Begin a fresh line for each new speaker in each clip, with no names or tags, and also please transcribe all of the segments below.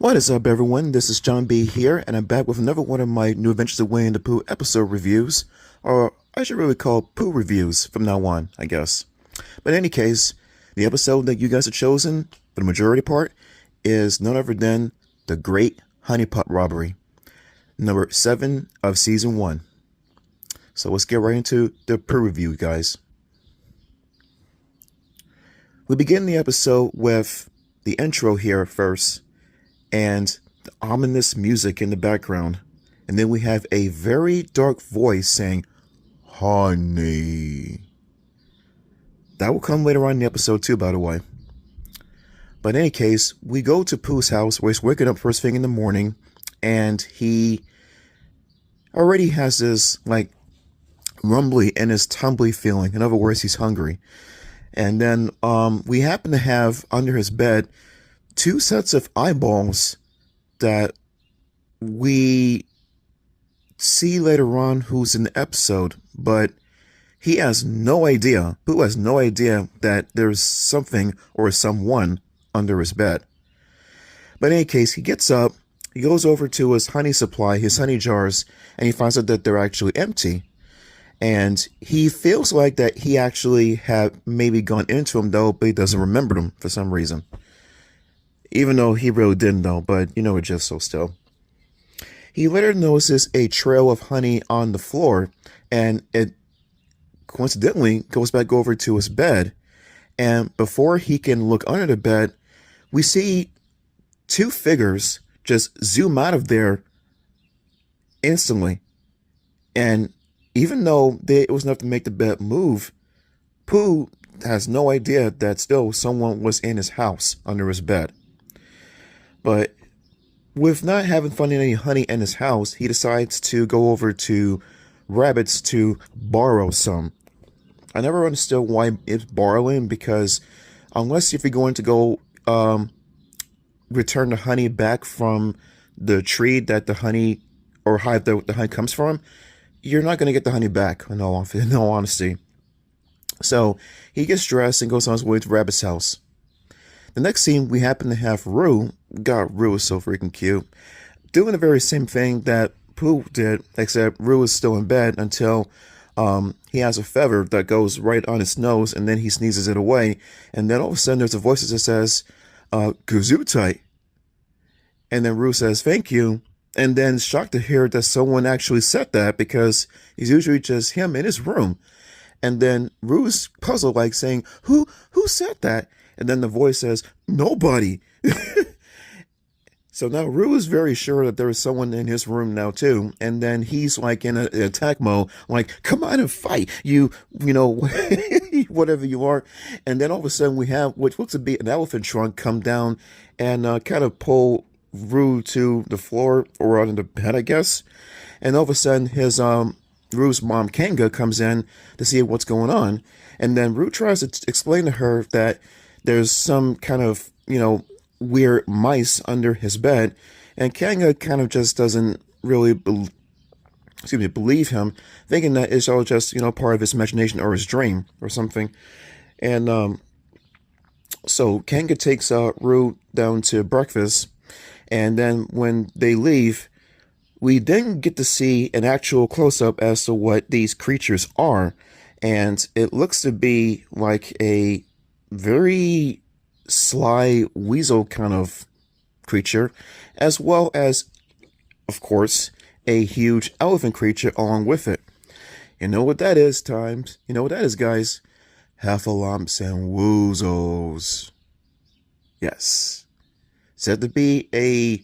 What is up, everyone? This is John B. here, and I'm back with another one of my New Adventures of Winnie the Pooh episode reviews, or I should really call Pooh reviews from now on, I guess. But in any case, the episode that you guys have chosen, for the majority part, is none other than The Great Honey Pot Robbery, number 7 of Season 1. So let's get right into the Pooh review, guys. We begin the episode with the intro here first, and the ominous music in the background. And then we have a very dark voice saying, "Honey." That will come later on in the episode too, by the way. But in any case, we go to Pooh's house where he's waking up first thing in the morning, and he already has this, rumbly and his tumbly feeling. In other words, he's hungry. And then we happen to have under his bed 2 sets of eyeballs that we see later on who's in the episode, but he has no idea, Pooh has no idea that there's something or someone under his bed. But in any case, he gets up, he goes over to his honey supply, his honey jars, and he finds out that they're actually empty. And he feels like that he actually had maybe gone into them though, but he doesn't remember them for some reason. Even though he really didn't know, but you know it just so still. He later notices a trail of honey on the floor, and it coincidentally goes back over to his bed. And before he can look under the bed, we see 2 figures just zoom out of there instantly. And even though it was enough to make the bed move, Pooh has no idea that still someone was in his house under his bed. But with not having finding any honey in his house, he decides to go over to Rabbit's to borrow some. I never understood why it's borrowing, because unless if you're going to go return the honey back from the tree that the honey or hive that the honey comes from, you're not going to get the honey back, in all honesty. So he gets dressed and goes on his way to Rabbit's house. The next scene, we happen to have Roo. God, Roo is so freaking cute. Doing the very same thing that Pooh did, except Roo is still in bed until he has a feather that goes right on his nose, and then he sneezes it away. And then all of a sudden, there's a voice that says, "Gesundheit." And then Roo says, "Thank you." And then shocked to hear that someone actually said that, because it's usually just him in his room. And then Roo's puzzled, saying, Who said that? And then the voice says, "Nobody." So now Roo is very sure that there is someone in his room now too. And then he's in an attack mode, "Come on and fight, you know, whatever you are." And then all of a sudden we have what looks to be an elephant trunk come down and kind of pull Roo to the floor or on the bed, I guess. And all of a sudden his Roo's mom Kanga comes in to see what's going on. And then Roo tries to explain to her that there's some kind of, weird mice under his bed, and Kanga kind of just doesn't really believe him, thinking that it's all just, part of his imagination or his dream or something. And so Kanga takes Roo down to breakfast, and then when they leave, we then get to see an actual close-up as to what these creatures are, and it looks to be like a very sly weasel kind of creature, as well as, of course, a huge elephant creature along with it. You know what that is, times. You know what that is, guys. Heffalumps and woozles. Yes. Said to be a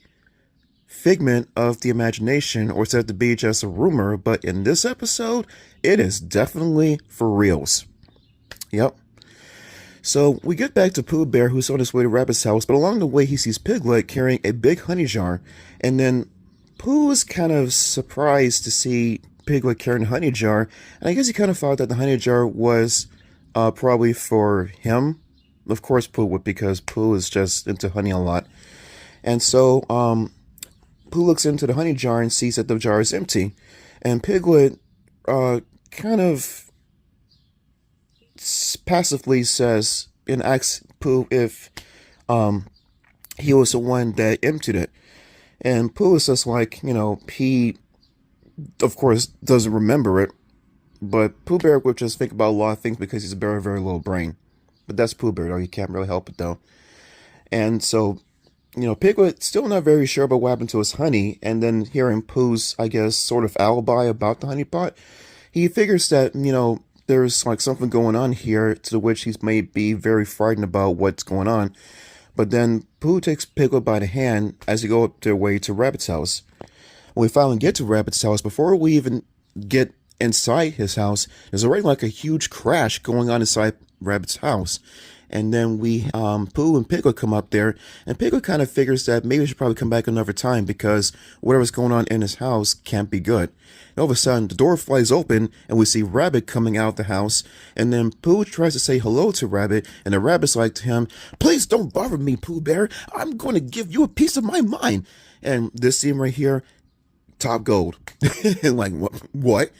figment of the imagination, or said to be just a rumor, but in this episode, it is definitely for reals. Yep. So we get back to Pooh Bear, who's on his way to Rabbit's house, but along the way he sees Piglet carrying a big honey jar, and then Pooh is kind of surprised to see Piglet carrying a honey jar, and I guess he kind of thought that the honey jar was probably for him. Of course Pooh would, because Pooh is just into honey a lot. And so Pooh looks into the honey jar and sees that the jar is empty, and Piglet kind of passively says and asks Pooh if he was the one that emptied it. And Pooh is just like, he, of course, doesn't remember it. But Pooh Bear would just think about a lot of things because he's a very, very little brain. But that's Pooh Bear, though. He can't really help it, though. And so, Piglet still not very sure about what happened to his honey. And then hearing Pooh's, I guess, sort of alibi about the honey pot, he figures that, there's like something going on here to which he's may be very frightened about what's going on. But then Pooh takes Piglet by the hand as they go up their way to Rabbit's house. When we finally get to Rabbit's house, before we even get inside his house, there's already like a huge crash going on inside Rabbit's house. And then Pooh and Piglet come up there, and Piglet kind of figures that maybe he should probably come back another time because whatever's going on in his house can't be good. And all of a sudden, the door flies open, and we see Rabbit coming out of the house, and then Pooh tries to say hello to Rabbit, and the Rabbit's like to him, "Please don't bother me, Pooh Bear. I'm going to give you a piece of my mind." And this scene right here, top gold. And like, what?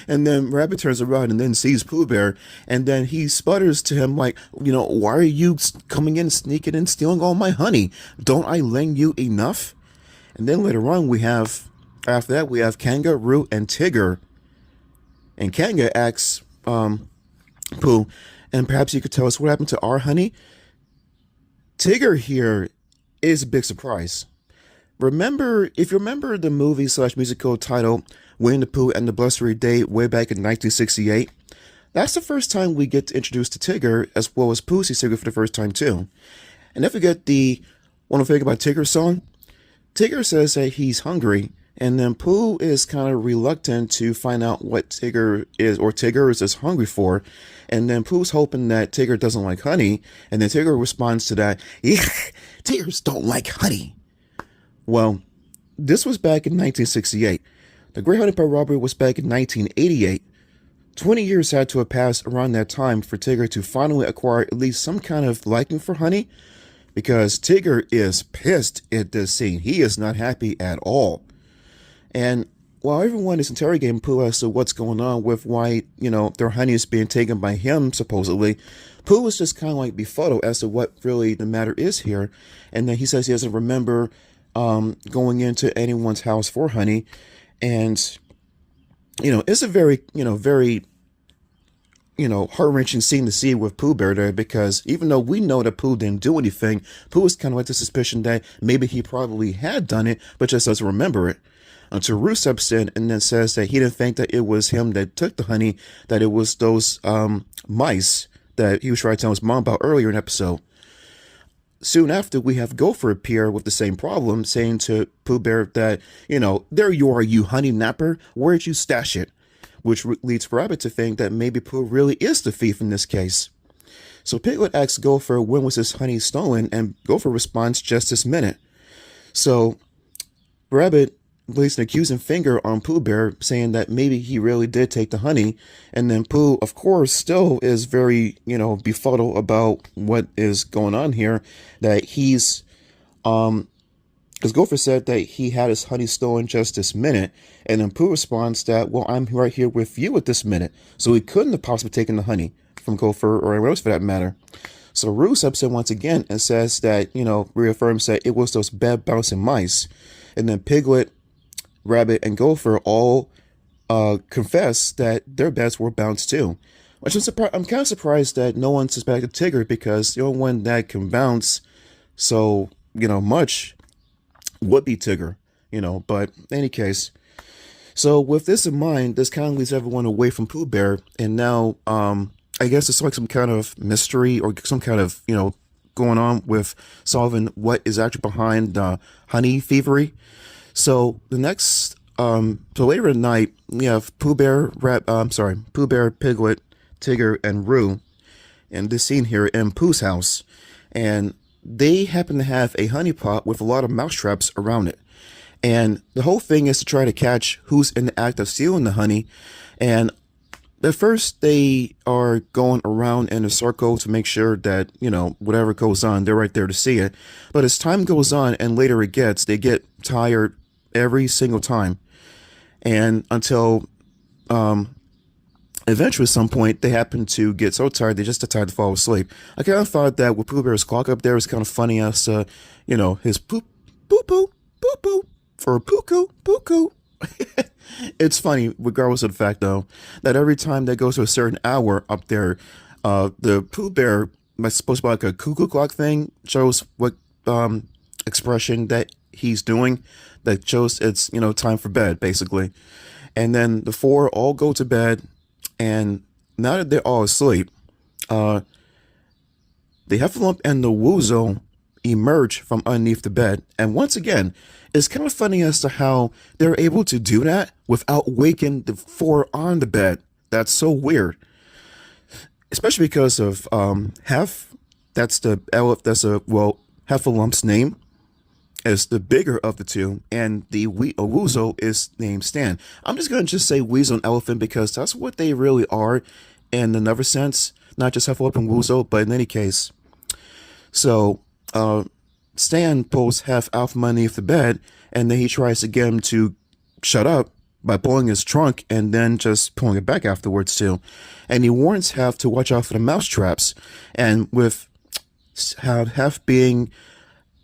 and then Rabbit turns around and then sees Pooh Bear, and then he sputters to him like, "Why are you coming in, sneaking in, stealing all my honey? Don't I lend you enough?" And then later on after that we have Kanga, Roo, and Tigger. And Kanga asks Pooh, "And perhaps you could tell us what happened to our honey?" Tigger here is a big surprise. If you remember the movie / musical title Winnie the Pooh and the Blustery Day way back in 1968, that's the first time we get introduced to Tigger, as well as Pooh sees Tigger for the first time too. And if you get the "Wanna Think About Tigger" song, Tigger says that he's hungry, and then Pooh is kind of reluctant to find out what Tigger is hungry for. And then Pooh's hoping that Tigger doesn't like honey, and then Tigger responds to that, "Eek, Tiggers don't like honey." Well, this was back in 1968. The Great Honey Pot Robbery was back in 1988. 20 years had to have passed around that time for Tigger to finally acquire at least some kind of liking for honey, because Tigger is pissed at this scene. He is not happy at all. And while everyone is interrogating Pooh as to what's going on with why, their honey is being taken by him, supposedly, Pooh is just kind of like befuddled as to what really the matter is here. And then he says he doesn't remember going into anyone's house for honey. And, it's a very, heart-wrenching scene to see with Pooh Bear there, because even though we know that Pooh didn't do anything, Pooh is kind of like the suspicion that maybe he probably had done it, but just doesn't remember it. Until Roo steps in and then says that he didn't think that it was him that took the honey, that it was those mice that he was trying to tell his mom about earlier in the episode. Soon after, we have Gopher appear with the same problem, saying to Pooh Bear that, "There you are, you honey napper. Where'd you stash it?" Which leads Rabbit to think that maybe Pooh really is the thief in this case. So Piglet asks Gopher when was his honey stolen, and Gopher responds, "Just this minute." So Rabbit lays an accusing finger on Pooh Bear, saying that maybe he really did take the honey. And then Pooh, of course, still is very, befuddled about what is going on here. That he's, because Gopher said that he had his honey stolen just this minute. And then Pooh responds that, "Well, I'm right here with you at this minute." So he couldn't have possibly taken the honey from Gopher or anyone else for that matter. So Roo steps in once again and says that, reaffirms that it was those bad bouncing mice. And then Piglet, Rabbit, and Gopher all confess that their bets were bounced too. Which I'm kind of surprised that no one suspected Tigger, because the only one that can bounce so, much would be Tigger, But in any case, so with this in mind, this kind of leads everyone away from Pooh Bear. And now, I guess it's like some kind of mystery or some kind of, going on with solving what is actually behind the honey thievery. So the next, so later at night, we have Pooh Bear, Piglet, Tigger, and Roo in this scene here in Pooh's house. And they happen to have a honey pot with a lot of mousetraps around it. And the whole thing is to try to catch who's in the act of stealing the honey. And at first, they are going around in a circle to make sure that, whatever goes on, they're right there to see it. But as time goes on and later it gets, they get tired every single time. And until Eventually, at some point, they happen to get so tired they just decide to fall asleep. I kind of thought that with Pooh Bear's clock up there was kind of funny as, his poo, poo, poo, poo, poo, for poo coo, poo coo. It's funny, regardless of the fact, though, that every time that goes to a certain hour up there, the Pooh Bear, supposed to be like a cuckoo clock thing, shows what expression that he's doing, that shows it's, time for bed, basically. And then the four all go to bed, and now that they're all asleep, the Heffalump and the Woozle emerge from underneath the bed. And once again, it's kind of funny as to how they're able to do that without waking the four on the bed. That's so weird. Especially because of Hef, that's Heffalump's name, is the bigger of the two, and the Woozle is named Stan. I'm just going to say Weasel and Elephant because that's what they really are in another sense, not just Heffalump and Woozle, but in any case. So, Stan pulls Hef out from underneath the bed, and then he tries to get him to shut up by pulling his trunk and then just pulling it back afterwards too. And he warns Hef to watch out for the mouse traps. And with Hef being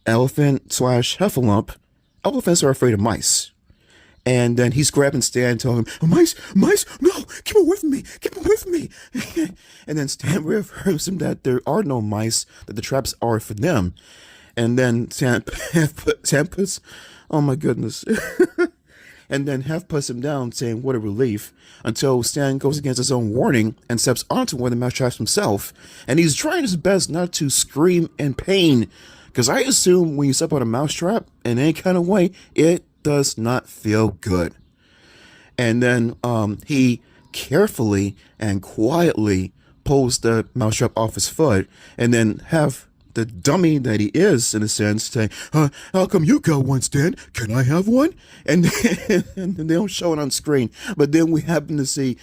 elephant / Heffalump, elephants are afraid of mice. And then he's grabbing Stan, telling him, "Oh, mice, no, keep away from me. And then Stan reaffirms him that there are no mice, that the traps are for them. And then Stan puts, oh my goodness. And then Hef puts him down, saying, "What a relief," until Stan goes against his own warning and steps onto one of the mouse traps himself. And he's trying his best not to scream in pain, because I assume when you step on a mouse trap in any kind of way, it does not feel good. And then he carefully and quietly pulls the mousetrap off his foot, and then Hef, the dummy that he is, in a sense, saying, "How come you got one, Stan? Can I have one?" And they don't show it on screen, but then we happen to see,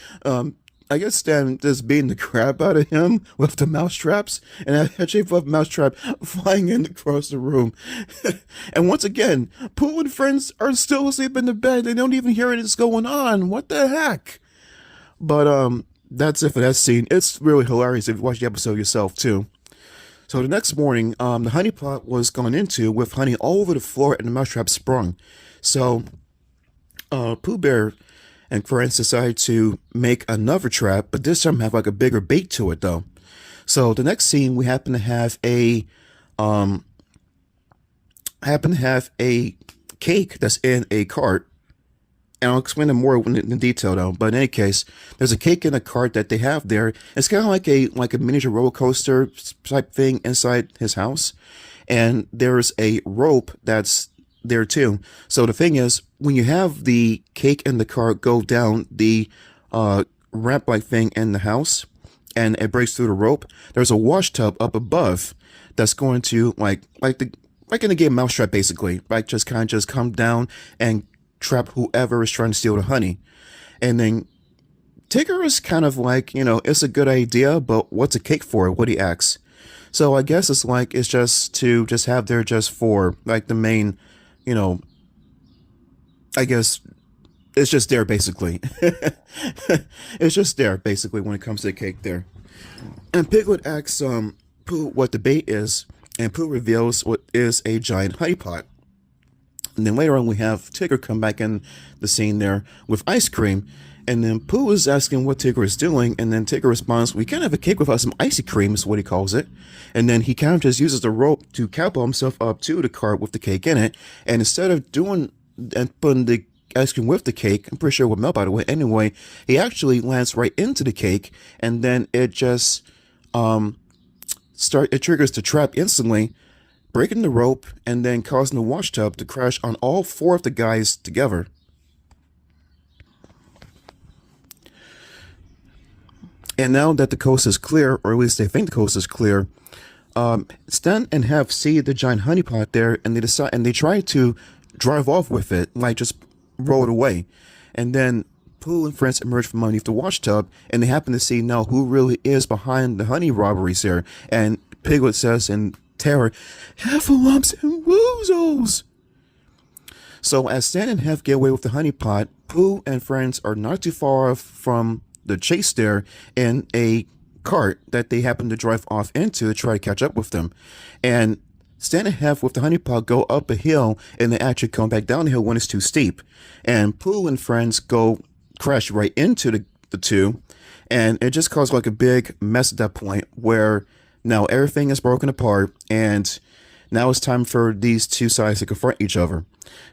I guess Stan just beating the crap out of him with the mousetraps, and a shape of mousetrap flying in across the room. And once again, Pooh and friends are still asleep in the bed. They don't even hear it is going on. What the heck? But that's it for that scene. It's really hilarious if you watch the episode yourself too. So the next morning, the honey pot was gone into with honey all over the floor, and the mousetrap sprung. So Pooh Bear and friends decided to make another trap, but this time have like a bigger bait to it though. So the next scene, we happen to have a cake that's in a cart. And I'll explain it more in detail though. But in any case, there's a cake in a cart that they have there. It's kind of like a miniature roller coaster type thing inside his house. And there's a rope that's there too. So the thing is, when you have the cake in the cart go down the ramp-like thing in the house, and it breaks through the rope, there's a wash tub up above that's going to like in the game Mousetrap, basically, like just come down and trap whoever is trying to steal the honey. And then Tigger is kind of like, it's a good idea, but what's a cake for? What he asks. So I guess it's just to have there just for like the main, I guess it's just there basically. It's just there basically when it comes to the cake there. And Piglet asks Pooh what the bait is, and Pooh reveals what is a giant honey pot. And then later on, we have Tigger come back in the scene there with ice cream. And then Pooh is asking what Tigger is doing. And then Tigger responds, "We can't have a cake without some icy cream," is what he calls it. And then he kind of just uses the rope to catapult himself up to the cart with the cake in it. And instead of putting the ice cream with the cake, I'm pretty sure it would melt, by the way. Anyway, he actually lands right into the cake. And then it just it triggers the trap instantly, breaking the rope and then causing the wash tub to crash on all four of the guys together. And now that the coast is clear, or at least they think the coast is clear, Stan and Hef see the giant honey pot there, and they try to drive off with it, like just roll it away. And then Pooh and friends emerge from underneath the wash tub, and they happen to see now who really is behind the honey robberies here. And Piglet says in terror, "Heffalumps and Woozles!" So as Stan and Hef get away with the honey pot, Pooh and friends are not too far off from the chase there in a cart that they happen to drive off into to try to catch up with them. And Stan and Hef with the honeypot go up a hill and they actually come back down the hill when it's too steep. And Pooh and friends go crash right into the two. And it just caused like a big mess at that point where now everything is broken apart and now it's time for these two sides to confront each other.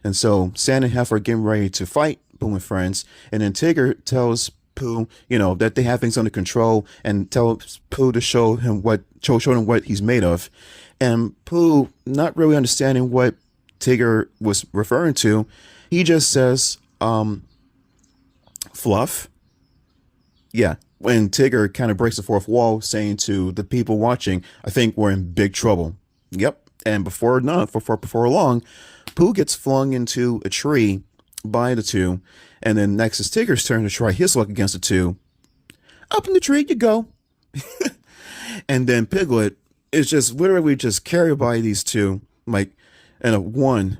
And so Stan and Hef are getting ready to fight Pooh and friends. And then Tigger tells Pooh, that they have things under control and tells Pooh to show him what he's made of. And Pooh, not really understanding what Tigger was referring to, he just says, fluff. Yeah. When Tigger kind of breaks the fourth wall, saying to the people watching, I think we're in big trouble. Yep. And before long, Pooh gets flung into a tree by the two. And then next is Tigger's turn to try his luck against the two. Up in the tree you go. And then Piglet is just literally just carried by these two, like, and a 1,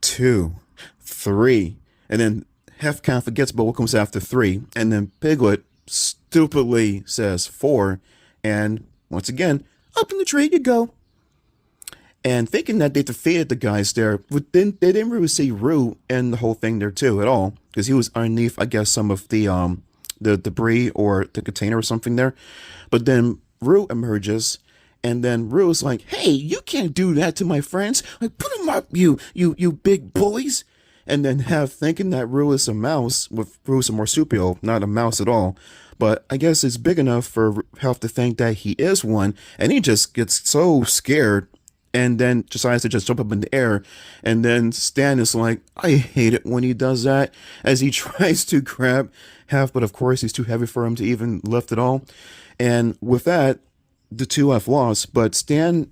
2, 3. And then Hef kind of forgets about what comes after 3. And then Piglet stupidly says 4. And once again, up in the tree you go. And thinking that they defeated the guys there, but then they didn't really see Roo in the whole thing there too at all, because he was underneath, I guess, some of the debris or the container or something there. But then Roo emerges, and then Roo's like, "Hey, you can't do that to my friends! Like, put them up, you big bullies!" And then Hef, thinking that Roo is a mouse, with Roo's a marsupial, not a mouse at all. But I guess it's big enough for Hef to think that he is one, and he just gets so scared. And then decides to just jump up in the air. And then Stan is like, I hate it when he does that, as he tries to grab Hef, but of course he's too heavy for him to even lift at all. And with that, the two have lost, but Stan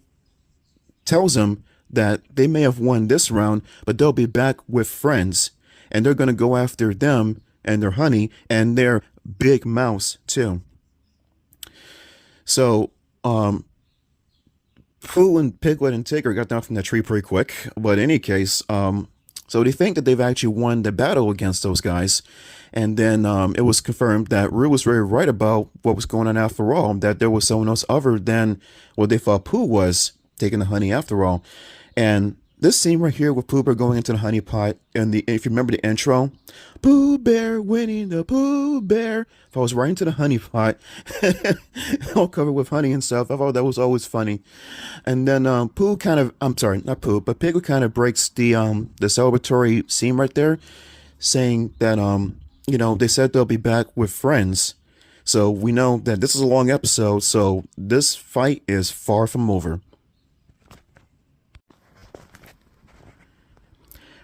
tells him that they may have won this round, but they'll be back with friends. And they're going to go after them and their honey and their big mouse too. So, Pooh and Piglet and Tigger got down from that tree pretty quick. But in any case, so they think that they've actually won the battle against those guys. And then it was confirmed that Roo was very right about what was going on after all, that there was someone else other than what they thought Pooh was taking the honey after all. And this scene right here with Pooh Bear going into the honey pot, and if you remember the intro, Pooh Bear, Winnie the Pooh Bear, falls right into the honey pot, all covered with honey and stuff. I thought that was always funny. And then Pooh kind of, I'm sorry, not Pooh, but Piglet kind of breaks the celebratory scene right there, saying that they said they'll be back with friends. So we know that this is a long episode, so this fight is far from over.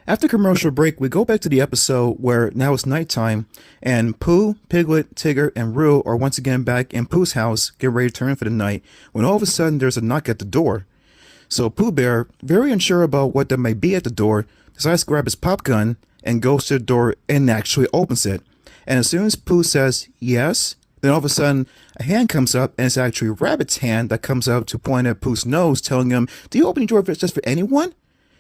After commercial break, we go back to the episode where now it's nighttime, and Pooh, Piglet, Tigger, and Roo are once again back in Pooh's house, getting ready to turn in for the night, when all of a sudden there's a knock at the door. So Pooh Bear, very unsure about what there may be at the door, decides to grab his pop gun and goes to the door and actually opens it. And as soon as Pooh says yes, then all of a sudden a hand comes up, and it's actually Rabbit's hand that comes up to point at Pooh's nose, telling him, "Do you open your door just for anyone?"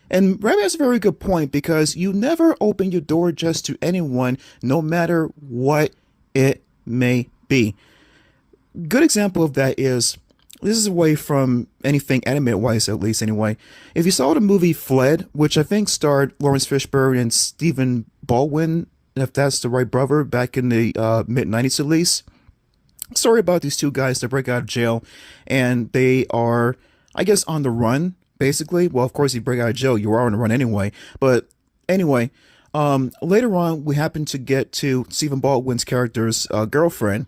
And Rabbit has a very good point, because you never open your door just to anyone, no matter what it may be. Good example of that is, this is away from anything anime-wise, at least anyway. If you saw the movie Fled, which I think starred Lawrence Fishburne and Stephen Baldwin, if that's the right brother, back in the mid-90s at least. Story about these two guys that break out of jail, and they are, I guess, on the run. Basically, well, of course, you break out of jail, you are on the run anyway. But anyway, later on, we happen to get to Stephen Baldwin's character's girlfriend,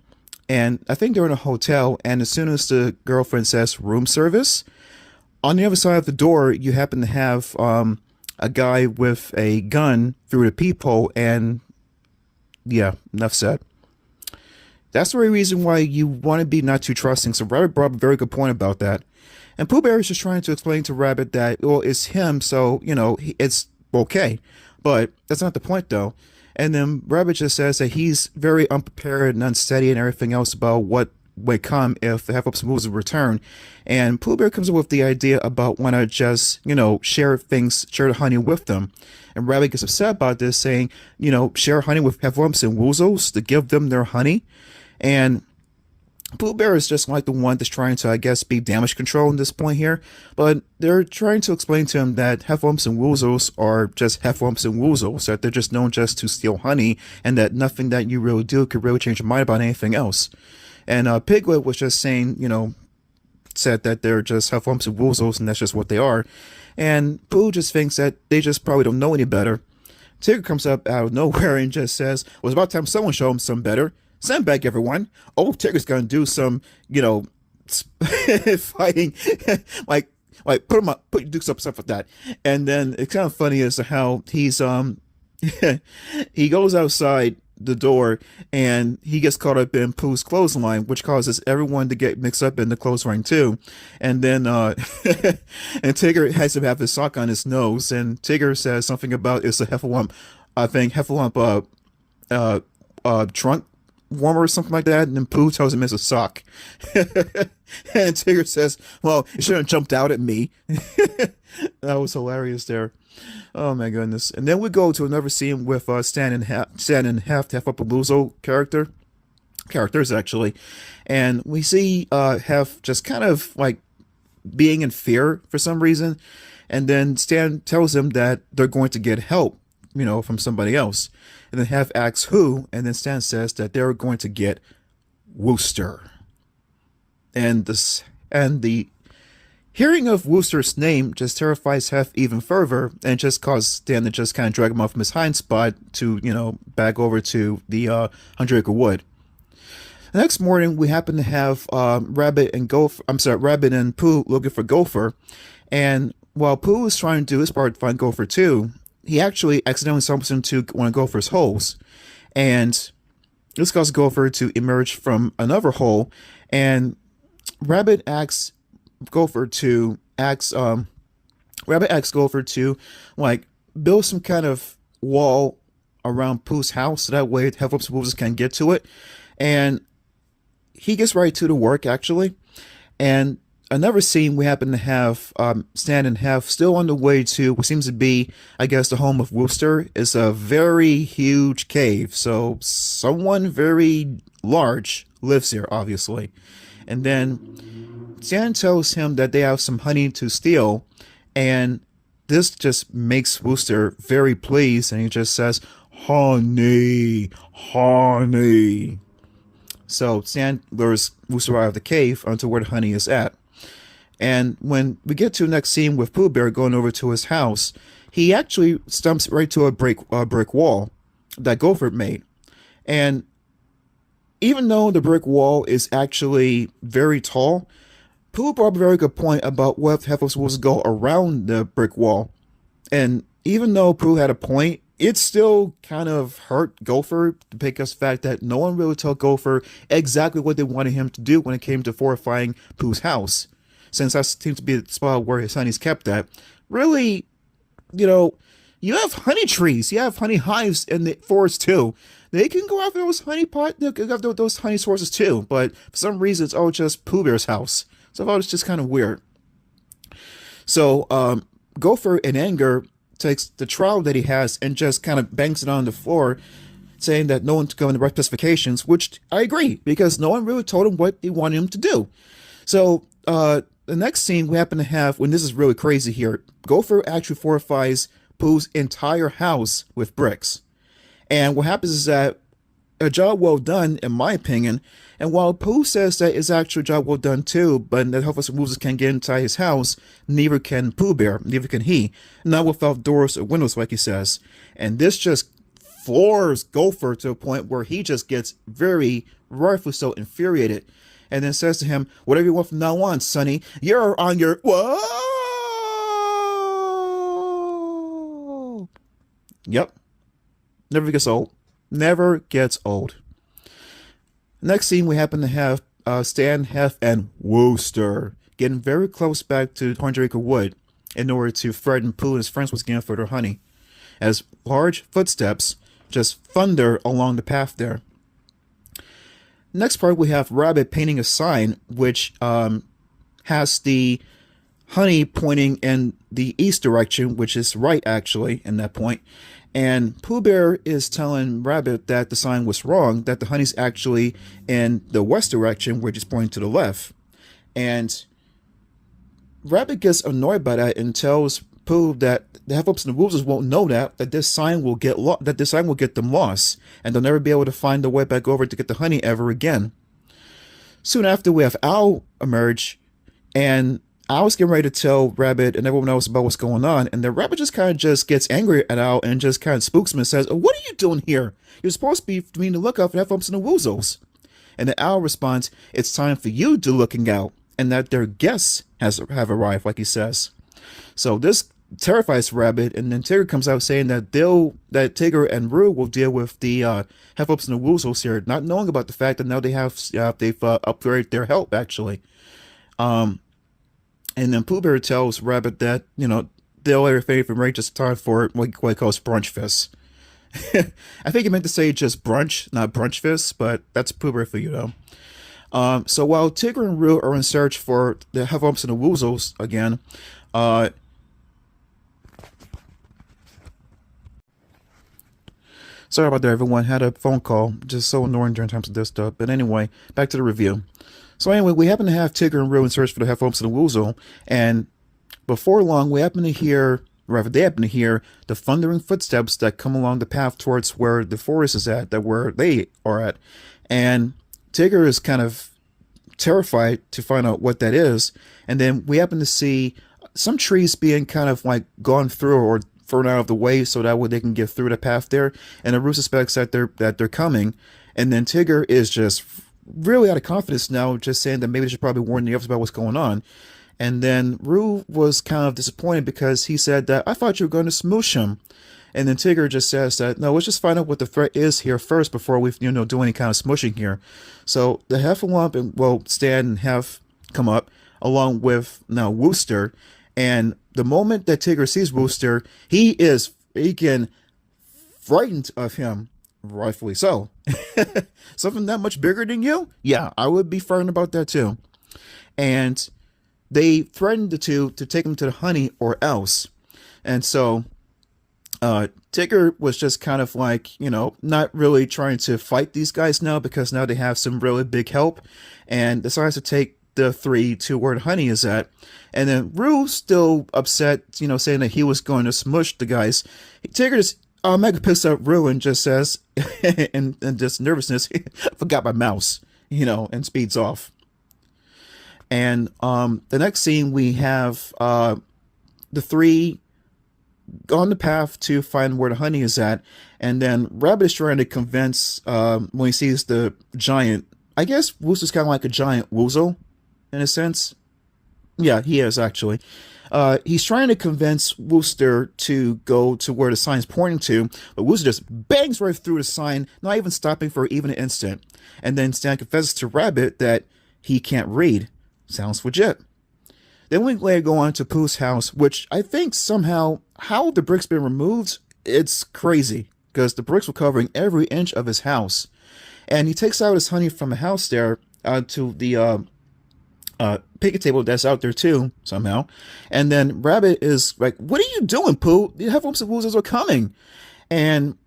and I think they're in a hotel. And as soon as the girlfriend says room service, on the other side of the door, you happen to have a guy with a gun through the peephole. And yeah, enough said. That's the very reason why you want to be not too trusting. So Rabbit brought up a very good point about that. And Pooh Bear is just trying to explain to Rabbit that, well, it's him, so, it's okay. But that's not the point, though. And then Rabbit just says that he's very unprepared and unsteady and everything else about what would come if the Half-Ups moves return. And Pooh Bear comes up with the idea about want to just, share the honey with them. And Rabbit gets upset about this, saying, share honey with Half-Ups and Woozles to give them their honey. And Pooh Bear is just like the one that's trying to, I guess, be damage control in this point here. But they're trying to explain to him that Heffalumps and Woozles are just Heffalumps and Woozles, that they're just known just to steal honey, and that nothing that you really do could really change your mind about anything else. And Piglet was just saying, said that they're just Heffalumps and Woozles, and that's just what they are. And Pooh just thinks that they just probably don't know any better. Tigger comes up out of nowhere and just says, well, it's about time someone show him some better. Stand back, everyone. Oh, Tigger's gonna do some, fighting, like do some stuff with that. And then it's kind of funny as to how he's he goes outside the door and he gets caught up in Pooh's clothesline, which causes everyone to get mixed up in the clothesline too. And then and Tigger has to have his sock on his nose, and Tigger says something about it's a Heffalump, I think Heffalump trunk warmer or something like that, and then Pooh tells him it's a sock. And Tigger says, well, you shouldn't have jumped out at me. That was hilarious there. Oh my goodness. And then we go to another scene with Stan and Heffalump characters actually, and we see Hef just kind of like being in fear for some reason, and then Stan tells him that they're going to get help, from somebody else. And then Hef asks who, and then Stan says that they're going to get Wooster. And the hearing of Wooster's name just terrifies Hef even further, and just causes Stan to just kind of drag him off from his hind spot to, back over to the 100-acre wood. The next morning, we happen to have Rabbit and Pooh looking for Gopher, and while Pooh is trying to do his part to find Gopher too, he actually accidentally stumbles into one of Gopher's holes, and this causes Gopher to emerge from another hole, and Rabbit asks Gopher to like build some kind of wall around Pooh's house, so that way Heffalumps and Woozles can get to it. And he gets right to the work actually. And another scene, we happen to have Stan and Hef still on the way to what seems to be, I guess, the home of Wooster. It's a very huge cave, so someone very large lives here, obviously. And then Stan tells him that they have some honey to steal, and this just makes Wooster very pleased, and he just says, honey, honey. So Stan lures Wooster out of the cave onto where the honey is at. And when we get to the next scene with Pooh Bear going over to his house, he actually stumps right to a brick wall that Gopher made. And even though the brick wall is actually very tall, Pooh brought up a very good point about what if Heffalumps was to go around the brick wall. And even though Pooh had a point, it still kind of hurt Gopher because of the fact that no one really told Gopher exactly what they wanted him to do when it came to fortifying Pooh's house. Since that seems to be the spot where his honey's kept at. Really, you have honey trees. You have honey hives in the forest too. They can go after those honey those honey sources too. But for some reason, it's all just Pooh Bear's house. So I thought it's just kind of weird. So Gopher, in anger, takes the trowel that he has and just kind of bangs it on the floor, saying that no one's given the right specifications, which I agree, because no one really told him what they wanted him to do. So the next scene we happen to have, when this is really crazy here, Gopher actually fortifies Pooh's entire house with bricks. And what happens is that a job well done, in my opinion. And while Pooh says that it's actually a job well done too, but that Heffalumps and Woozles can't get inside his house, neither can Pooh Bear, neither can he. Not without doors or windows, like he says. And this just floors Gopher to a point where he just gets very, rightfully so, infuriated. And then says to him, whatever you want from now on, Sonny, you're on your... Whoa! Yep. Never gets old. Never gets old. Next scene, we happen to have Stan, Hef, and Wooster getting very close back to 100-acre wood in order to threaten Pooh and his friends once again for their honey, as large footsteps just thunder along the path there. Next part, we have Rabbit painting a sign which has the honey pointing in the east direction, which is right actually in that point. And Pooh Bear is telling Rabbit that the sign was wrong, that the honey's actually in the west direction, which is pointing to the left. And Rabbit gets annoyed by that and tells Pooh that the Half-Ups and the Woozles won't know that this sign will get that this sign will get them lost, and they'll never be able to find their way back over to get the honey ever again. Soon after, we have Owl emerge, and Owl's getting ready to tell Rabbit and everyone else about what's going on, and the Rabbit just kind of just gets angry at Owl and just kind of spooks him and says, "Oh, what are you doing here? You're supposed to be being the lookout for Half-Ups and the Woozles." And the Owl responds, "It's time for you to looking out, and that their guests have arrived," like he says. So this terrifies Rabbit, and then Tigger comes out saying that Tigger and Roo will deal with the Half-Ups and the Woozles here, not knowing about the fact that now they've upgraded their help actually. And then Pooh Bear tells Rabbit that, they'll have faith and just time for what he calls brunch fists. I think he meant to say just brunch, not brunch fists, but that's Pooh Bear for you, though. So while Tigger and Roo are in search for the Half-Ups and the Woozles again, sorry about that, everyone. Had a phone call. Just so annoying during times of this stuff. But anyway, back to the review. So anyway, we happen to have Tigger and Roo in search for the Half-Ups and the Woozle, and before long, they happen to hear the thundering footsteps that come along the path towards where the forest is at, where they are at, and Tigger is kind of terrified to find out what that is, and then we happen to see some trees being kind of like gone through or thrown out of the way so that way they can get through the path there, and Roo suspects that they're coming, and then Tigger is just really out of confidence now, just saying that maybe they should probably warn the others about what's going on. And then Roo was kind of disappointed because he said that, "I thought you were going to smoosh him." And then Tigger just says that, "No, let's just find out what the threat is here first before we do any kind of smushing here." So the Heffalump and Stan and Hef come up along with now Wooster, and the moment that Tigger sees Wooster, he is freaking frightened of him. Rightfully so. Something that much bigger than you? Yeah, I would be frightened about that too. And they threatened the two to take him to the honey or else. And so Tigger was just kind of like, not really trying to fight these guys now because now they have some really big help, and decides to take the three to where the honey is at. And then Roo still upset, saying that he was going to smush the guys. Tigger just mega pissed at Roo and just says, and just nervousness, "Forgot my mouse," and speeds off. And the next scene, we have the three on the path to find where the honey is at, and then Rabbit is trying to convince, when he sees the giant, I guess Wooster's kind of like a giant woozle, in a sense. Yeah, he is actually. He's trying to convince Wooster to go to where the sign's pointing to, but Wooster just bangs right through the sign, not even stopping for even an instant. And then Stan confesses to Rabbit that he can't read. Sounds legit. Then we later go on to Pooh's house, which I think somehow, how the bricks been removed, it's crazy, because the bricks were covering every inch of his house. And he takes out his honey from the house there to the picnic table that's out there too, somehow. And then Rabbit is like, "What are you doing, Pooh? The Half-Ups and Woozles are coming." And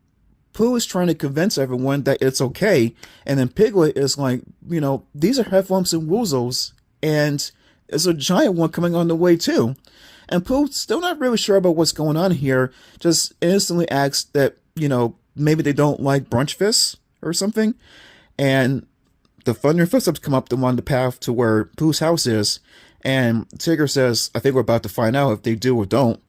Pooh is trying to convince everyone that it's okay. And then Piglet is like, "These are Half-Ups and Woozles, and there's a giant one coming on the way too." And Pooh's still not really sure about what's going on here, just instantly asks that, maybe they don't like brunch fists or something. And the thundering footsteps come up along the path to where Pooh's house is, and Tigger says, "I think we're about to find out if they do or don't."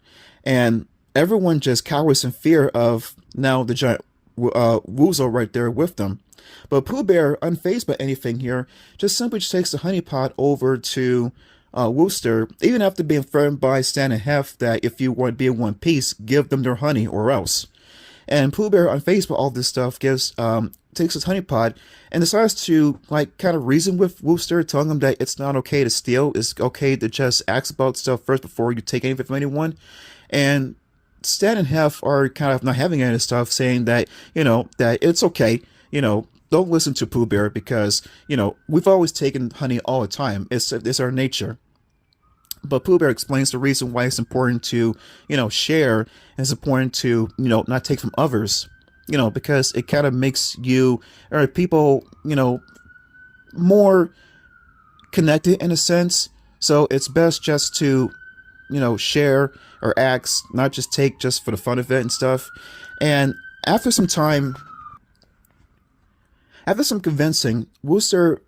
And everyone just cowers in fear of now the giant woozle right there with them. But Pooh Bear, unfazed by anything here, just simply takes the honey pot over to Wooster, even after being threatened by Stan and Hef that if you want to be in one piece, give them their honey or else. And Pooh Bear, unfazed by all this stuff, takes his honey pot and decides to kind of reason with Wooster, telling him that it's not okay to steal. It's okay to just ask about stuff first before you take anything from anyone. And Stan and Hef are kind of not having any of this stuff, saying that, that it's okay, don't listen to Pooh Bear because, we've always taken honey all the time. It's our nature. But Pooh Bear explains the reason why it's important to, share, and it's important to, not take from others, because it kind of makes you or people, more connected in a sense. So it's best just to, share or ask, not just take just for the fun of it and stuff. And after some time, after some convincing, Wooster,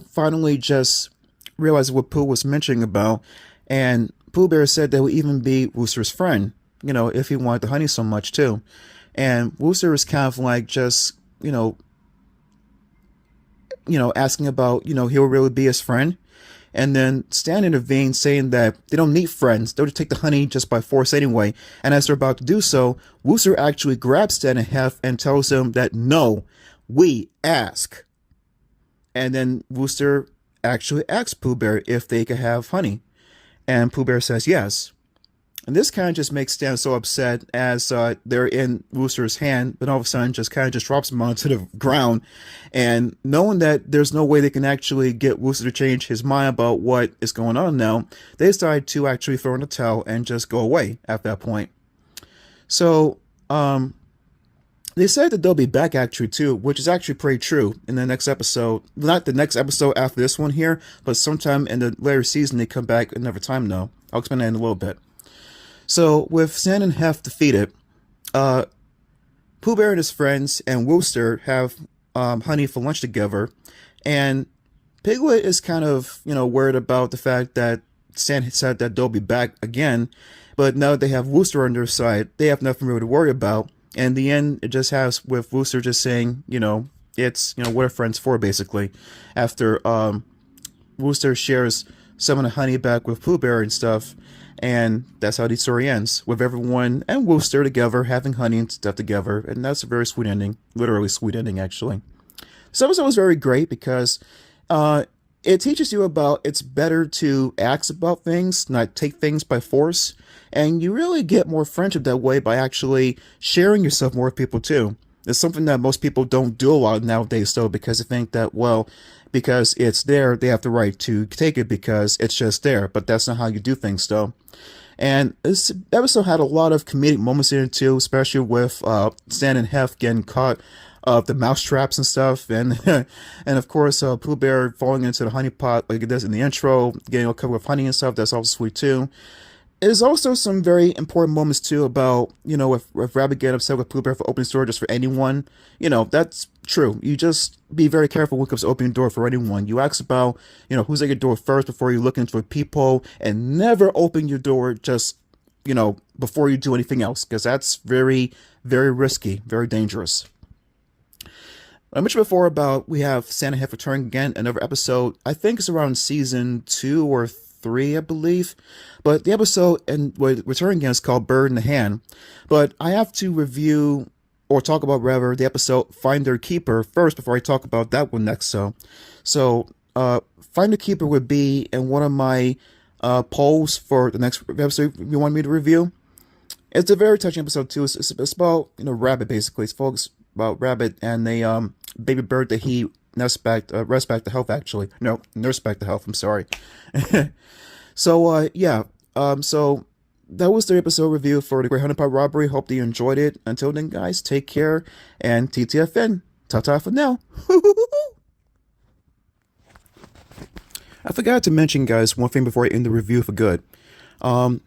finally just realized what Pooh was mentioning about. And Pooh Bear said that would even be Wooster's friend, if he wanted the honey so much too. And Wooster was kind of like just, asking about, he'll really be his friend. And then Stan intervened, saying that they don't need friends. They'll just take the honey just by force anyway. And as they're about to do so, Wooster actually grabs Stan in half and tells him that, no, we ask. And then Wooster actually asks Pooh Bear if they could have honey. And Pooh Bear says yes. And this kind of just makes Stan so upset as they're in Wooster's hand, but all of a sudden just kind of just drops him onto the ground. And knowing that there's no way they can actually get Wooster to change his mind about what is going on now, they decide to actually throw in the towel and just go away at that point. So, they said that they'll be back actually too, which is actually pretty true in the next episode. Not the next episode after this one here, but sometime in the later season they come back another time though. I'll explain that in a little bit. So, with Stan and Hef defeated, Pooh Bear and his friends and Wooster have honey for lunch together, and Piglet is kind of, worried about the fact that Stan said that they'll be back again, but now that they have Wooster on their side, they have nothing really to worry about, and in the end, it just has with Wooster just saying, it's, what are friends for, basically, after Wooster shares some of the honey back with Pooh Bear and stuff. And that's how the story ends, with everyone and Wooster together having honey and stuff together, and that's a very sweet ending, literally sweet ending actually. This episode was very great because it teaches you about it's better to ask about things, not take things by force, and you really get more friendship that way by actually sharing yourself more with people too. It's something that most people don't do a lot nowadays though, because they think that, well, because it's there, they have the right to take it because it's just there, but that's not how you do things though. And this episode had a lot of comedic moments in it too, especially with Stan and Hef getting caught the mouse traps and stuff, and and of course Pooh Bear falling into the honey pot like it does in the intro, getting all covered with honey and stuff. That's also sweet too. There's also some very important moments too about, if Rabbit getting upset with Pooh Bear for opening the door just for anyone. That's true. You just be very careful when it comes to opening the door for anyone. You ask about, who's at your door first before you look into a peephole, and never open your door just, before you do anything else, because that's very, very risky, very dangerous. I mentioned before about we have Santa Hef returning again, another episode. I think it's around season 2 or 3, I believe. But the episode and returning again is called Bird in the Hand. But I have to review or talk about rather the episode Find Their Keeper first before I talk about that one next. So Find the Keeper would be in one of my polls for the next episode you want me to review. It's a very touching episode too. It's about Rabbit basically. It's focused about Rabbit and a baby bird that he nurse back to health actually. No, nurse back to health. I'm sorry. So so that was the episode review for the Great Honey Pot Robbery. Hope that you enjoyed it. Until then, guys, take care and TTFN. Ta-ta for now. I forgot to mention, guys, one thing before I end the review for good. In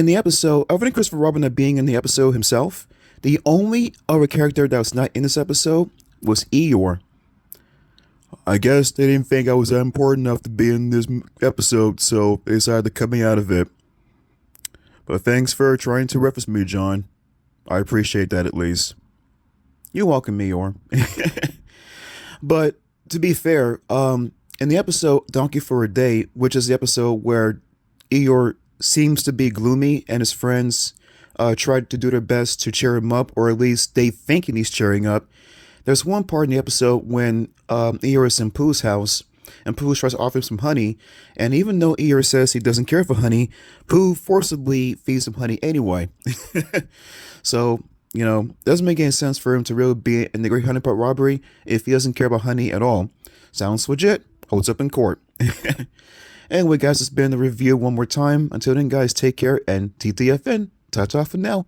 the episode, other than Christopher Robin not being in the episode himself, the only other character that was not in this episode was Eeyore. I guess they didn't think I was that important enough to be in this episode, so they decided to cut me out of it. But thanks for trying to reference me, John. I appreciate that at least. You're welcome, Eeyore. But to be fair, in the episode Donkey for a Day, which is the episode where Eeyore seems to be gloomy and his friends tried to do their best to cheer him up, or at least they thinking he's cheering up. There's one part in the episode when Eeyore is in Pooh's house, and Pooh tries to offer him some honey, and even though Eeyore says he doesn't care for honey, Pooh forcibly feeds him honey anyway. So, doesn't make any sense for him to really be in the Great Honey Pot Robbery if he doesn't care about honey at all. Sounds legit, holds up in court. Anyway, guys, it's been the review one more time. Until then, guys, take care and TTFN. Ta-ta for now.